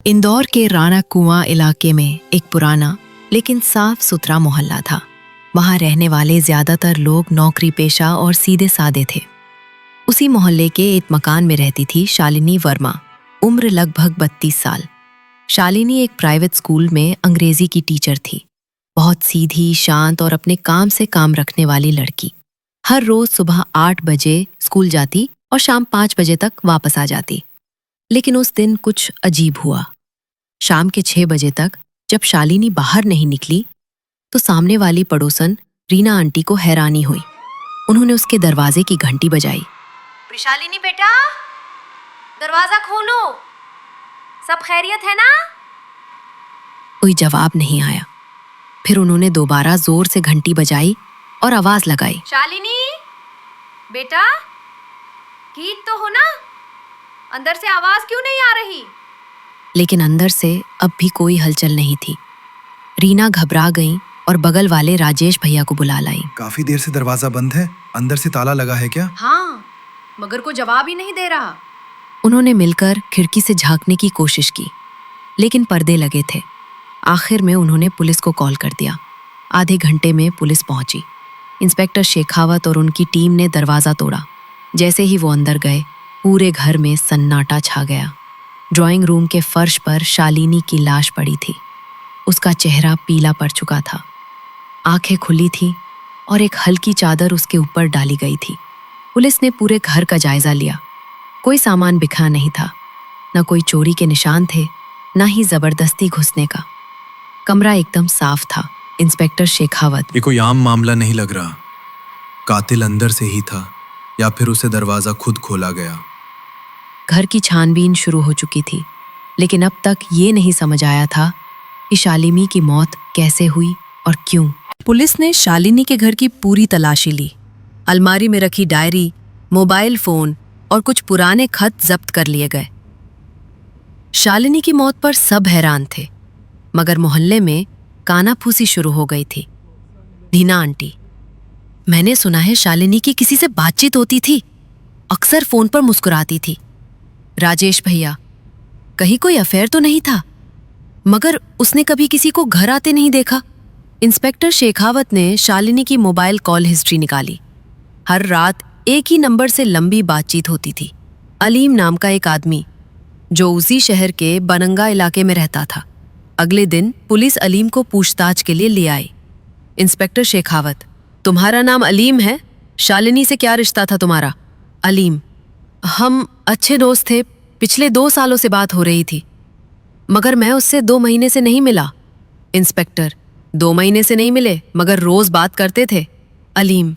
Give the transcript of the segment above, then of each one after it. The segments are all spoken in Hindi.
इंदौर के राणा कुआं इलाके में एक पुराना लेकिन साफ सुथरा मोहल्ला था। वहां रहने वाले ज्यादातर लोग नौकरी पेशा और सीधे सादे थे। उसी मोहल्ले के एक मकान में रहती थी शालिनी वर्मा, उम्र लगभग 32 साल। शालिनी एक प्राइवेट स्कूल में अंग्रेजी की टीचर थी। बहुत सीधी, शांत और अपने काम से काम रखने वाली लड़की। हर रोज सुबह 8 बजे स्कूल जाती और शाम 5 बजे तक वापस आ जाती। लेकिन उस दिन कुछ अजीब हुआ। शाम के 6 बजे तक जब शालिनी बाहर नहीं निकली तो सामने वाली पड़ोसन रीना आंटी को हैरानी हुई। उन्होंने उसके दरवाजे की घंटी बजाई। शालिनी बेटा, दरवाजा खोलो, सब खैरियत है ना? कोई जवाब नहीं आया। फिर उन्होंने दोबारा जोर से घंटी बजाई और आवाज लगाई, शालिनी बेटा, ठीक तो हो ना? अंदर से आवाज क्यों नहीं आ रही? लेकिन अंदर से अब भी कोई हलचल नहीं थी। रीना घबरा गई और बगल वाले राजेश भैया को बुला लाई। काफी देर से दरवाजा बंद है, अंदर से ताला लगा है क्या? हाँ, मगर को जवाब ही नहीं दे रहा। उन्होंने मिलकर खिड़की से झांकने की कोशिश की, लेकिन पर्दे लगे थे। आखिर में उन्होंने पुलिस को कॉल कर दिया। आधे घंटे में पुलिस पहुंची। इंस्पेक्टर शेखावत और उनकी टीम ने दरवाजा तोड़ा। जैसे ही वो अंदर गए, पूरे घर में सन्नाटा छा गया। ड्राइंग रूम के फर्श पर शालिनी की लाश पड़ी थी। उसका चेहरा पीला पड़ चुका था, आंखें खुली थी और एक हल्की चादर उसके ऊपर डाली गई थी। पुलिस ने पूरे घर का जायजा लिया। कोई सामान बिखरा नहीं था, न कोई चोरी के निशान थे, न ही जबरदस्ती घुसने का। कमरा एकदम साफ था। इंस्पेक्टर शेखावत, ये कोई आम मामला नहीं लग रहा। कातिल अंदर से ही था या फिर उसे दरवाजा खुद खोला गया। घर की छानबीन शुरू हो चुकी थी, लेकिन अब तक ये नहीं समझ आया था कि शालिनी की मौत कैसे हुई और क्यों। पुलिस ने शालिनी के घर की पूरी तलाशी ली। अलमारी में रखी डायरी, मोबाइल फोन और कुछ पुराने खत जब्त कर लिए गए। शालिनी की मौत पर सब हैरान थे, मगर मोहल्ले में कानाफूसी शुरू हो गई थी। रीना आंटी, मैंने सुना है शालिनी की किसी से बातचीत होती थी, अक्सर फोन पर मुस्कुराती थी। राजेश भैया, कहीं कोई अफेयर तो नहीं था? मगर उसने कभी किसी को घर आते नहीं देखा। इंस्पेक्टर शेखावत ने शालिनी की मोबाइल कॉल हिस्ट्री निकाली। हर रात एक ही नंबर से लंबी बातचीत होती थी। अलीम नाम का एक आदमी, जो उसी शहर के बनंगा इलाके में रहता था। अगले दिन पुलिस अलीम को पूछताछ के लिए ले आई। इंस्पेक्टर शेखावत, तुम्हारा नाम अलीम है? शालिनी से क्या रिश्ता था तुम्हारा? अलीम, हम अच्छे दोस्त थे। पिछले 2 सालों से बात हो रही थी, मगर मैं उससे 2 महीने से नहीं मिला। इंस्पेक्टर, 2 महीने से नहीं मिले मगर रोज बात करते थे? अलीम,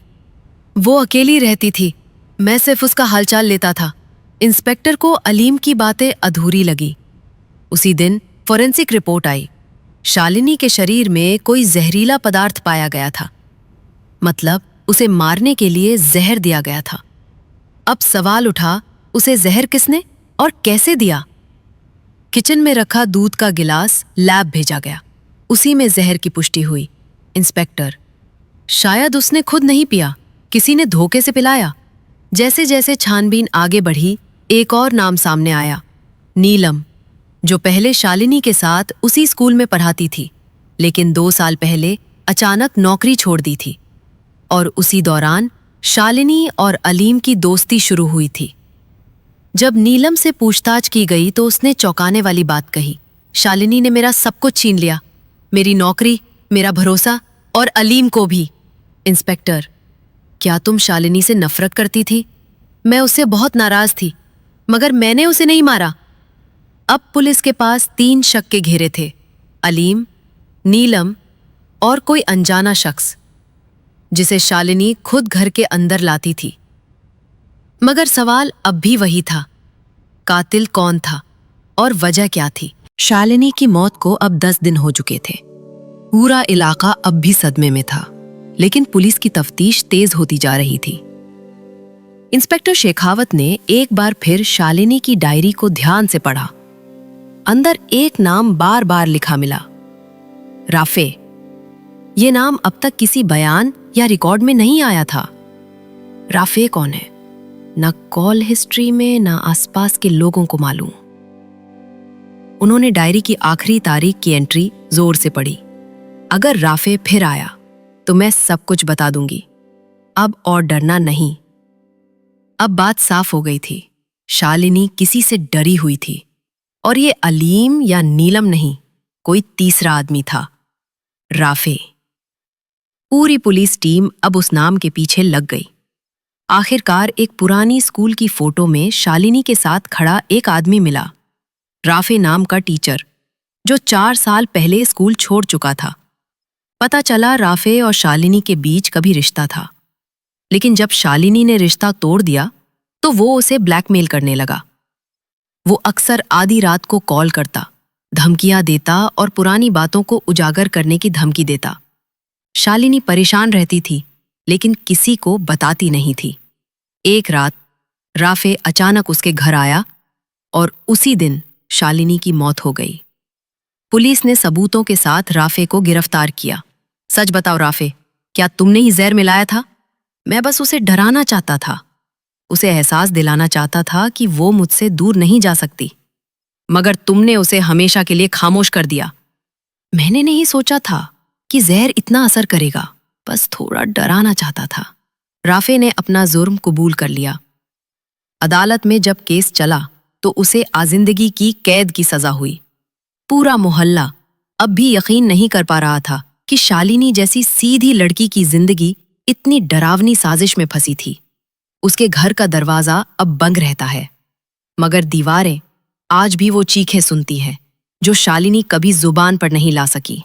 वो अकेली रहती थी, मैं सिर्फ उसका हालचाल लेता था। इंस्पेक्टर को अलीम की बातें अधूरी लगी। उसी दिन फॉरेंसिक रिपोर्ट आई। शालिनी के शरीर में कोई जहरीला पदार्थ पाया गया था। मतलब उसे मारने के लिए जहर दिया गया था। अब सवाल उठा, उसे जहर किसने और कैसे दिया? किचन में रखा दूध का गिलास लैब भेजा गया, उसी में जहर की पुष्टि हुई। इंस्पेक्टर, शायद उसने खुद नहीं पिया, किसी ने धोखे से पिलाया। जैसे जैसे छानबीन आगे बढ़ी, एक और नाम सामने आया, नीलम, जो पहले शालिनी के साथ उसी स्कूल में पढ़ाती थी, लेकिन 2 साल पहले अचानक नौकरी छोड़ दी थी। और उसी दौरान शालिनी और अलीम की दोस्ती शुरू हुई थी। जब नीलम से पूछताछ की गई तो उसने चौंकाने वाली बात कही, शालिनी ने मेरा सब कुछ छीन लिया, मेरी नौकरी, मेरा भरोसा और अलीम को भी। इंस्पेक्टर, क्या तुम शालिनी से नफरत करती थी? मैं उससे बहुत नाराज थी, मगर मैंने उसे नहीं मारा। अब पुलिस के पास 3 शक के घेरे थे, अलीम, नीलम और कोई अनजाना शख्स, जिसे शालिनी खुद घर के अंदर लाती थी। मगर सवाल अब भी वही था, कातिल कौन था और वजह क्या थी? शालिनी की मौत को अब 10 दिन हो चुके थे। पूरा इलाका अब भी सदमे में था, लेकिन पुलिस की तफ्तीश तेज होती जा रही थी। इंस्पेक्टर शेखावत ने एक बार फिर शालिनी की डायरी को ध्यान से पढ़ा। अंदर एक नाम बार बार लिखा मिला, राफे। ये नाम अब तक किसी बयान या रिकॉर्ड में नहीं आया था। राफे कौन है? न कॉल हिस्ट्री में, न आसपास के लोगों को मालूम। उन्होंने डायरी की आखिरी तारीख की एंट्री जोर से पढ़ी। अगर राफे फिर आया तो मैं सब कुछ बता दूंगी, अब और डरना नहीं। अब बात साफ हो गई थी, शालिनी किसी से डरी हुई थी और ये अलीम या नीलम नहीं, कोई तीसरा आदमी था, राफे। पूरी पुलिस टीम अब उस नाम के पीछे लग गई। आखिरकार एक पुरानी स्कूल की फोटो में शालिनी के साथ खड़ा एक आदमी मिला, राफे नाम का टीचर, जो 4 साल पहले स्कूल छोड़ चुका था। पता चला राफे और शालिनी के बीच कभी रिश्ता था, लेकिन जब शालिनी ने रिश्ता तोड़ दिया तो वो उसे ब्लैकमेल करने लगा। वो अक्सर आधी रात को कॉल करता, धमकियां देता और पुरानी बातों को उजागर करने की धमकी देता। शालिनी परेशान रहती थी, लेकिन किसी को बताती नहीं थी। एक रात राफे अचानक उसके घर आया और उसी दिन शालिनी की मौत हो गई। पुलिस ने सबूतों के साथ राफे को गिरफ्तार किया। सच बताओ राफे, क्या तुमने ही जहर मिलाया था? मैं बस उसे डराना चाहता था, उसे एहसास दिलाना चाहता था कि वो मुझसे दूर नहीं जा सकती, मगर तुमने उसे हमेशा के लिए खामोश कर दिया। मैंने नहीं सोचा था कि जहर इतना असर करेगा, बस थोड़ा डराना चाहता था। राफे ने अपना जुर्म कबूल कर लिया। अदालत में जब केस चला तो उसे आजिंदगी की कैद की सजा हुई। पूरा मोहल्ला अब भी यकीन नहीं कर पा रहा था कि शालिनी जैसी सीधी लड़की की जिंदगी इतनी डरावनी साजिश में फंसी थी। उसके घर का दरवाजा अब बंद रहता है, मगर दीवारें आज भी वो चीखें सुनती हैं जो शालिनी कभी जुबान पर नहीं ला सकी।